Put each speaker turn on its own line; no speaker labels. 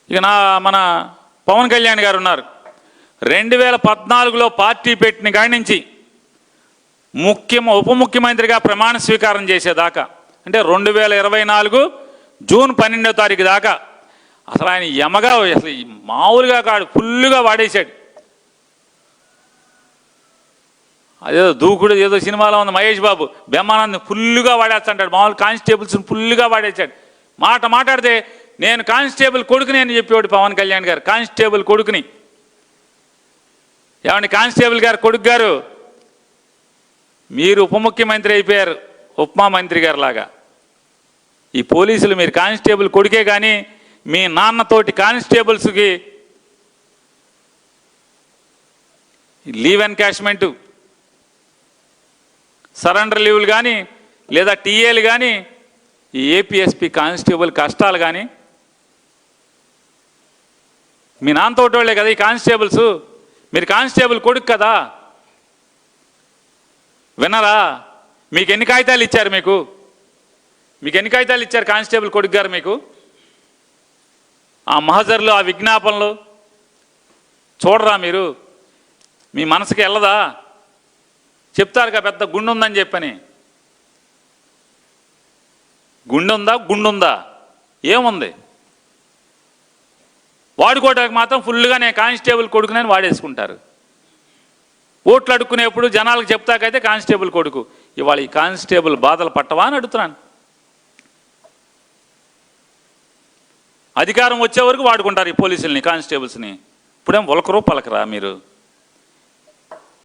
ఇక మన పవన్ కళ్యాణ్ గారు ఉన్నారు. 2014లో పార్టీ పెట్టిన కాడి నుంచి ఉప ముఖ్యమంత్రిగా ప్రమాణ స్వీకారం చేసేదాకా, అంటే 2024 జూన్ 12వ తారీఖు దాకా అసలు ఆయన యమగా, అసలు మామూలుగా కాడు, ఫుల్లుగా వాడేశాడు. అదేదో దూకుడు ఏదో సినిమాలో ఉంది, మహేష్ బాబు బ్రహ్మానంద్ ఫుల్లుగా వాడేస్తాడు, మామూలు కానిస్టేబుల్స్ని ఫుల్లుగా వాడేశాడు. మాట్లాడితే నేను కానిస్టేబుల్ కొడుకుని అని చెప్పేవాడు పవన్ కళ్యాణ్ గారు. కానిస్టేబుల్ కొడుకుని, ఏమండి కానిస్టేబుల్ గారు కొడుకు గారు, మీరు ఉప ముఖ్యమంత్రి అయిపోయారు, ఉపమా మంత్రి గారు లాగా. ఈ పోలీసులు మీరు కానిస్టేబుల్ కొడుకే కానీ మీ నాన్నతోటి కానిస్టేబుల్స్కి లీవ్ ఎన్కాష్మెంట్, సరెండర్ లీవ్లు కానీ లేదా టీఏలు కానీ, ఈ ఏపీఎస్పీ కానిస్టేబుల్ కష్టాలు కానీ మీ నాన్నతోటి వాళ్ళే కదా ఈ కానిస్టేబుల్స్. మీరు కానిస్టేబుల్ కొడుకు కదా, వినరా? మీకు ఎన్ని కాగితాలు ఇచ్చారు? మీకు ఎన్ని కాగితాలు ఇచ్చారు కానిస్టేబుల్ కొడుకు గారు? మీకు ఆ మహజర్లు, ఆ విజ్ఞాపనలు చూడరా మీరు? మీ మనసుకి వెళ్ళదా? చెప్తారుగా పెద్ద గుండు ఉందని చెప్పని. గుండుందా? ఏముంది? వాడుకోవడానికి మాత్రం ఫుల్గా నేను కానిస్టేబుల్ కొడుకునని వాడేసుకుంటారు. ఓట్లు అడుక్కునేప్పుడు జనాలకు చెప్తాకైతే కానిస్టేబుల్ కొడుకు. ఇవాళ ఈ కానిస్టేబుల్ బాధలు పట్టవా అని అడుగుతున్నాను. అధికారం వచ్చే వరకు వాడుకుంటారు ఈ పోలీసుల్ని, కానిస్టేబుల్స్ని. ఇప్పుడేం ఒలకరు పలకరా మీరు?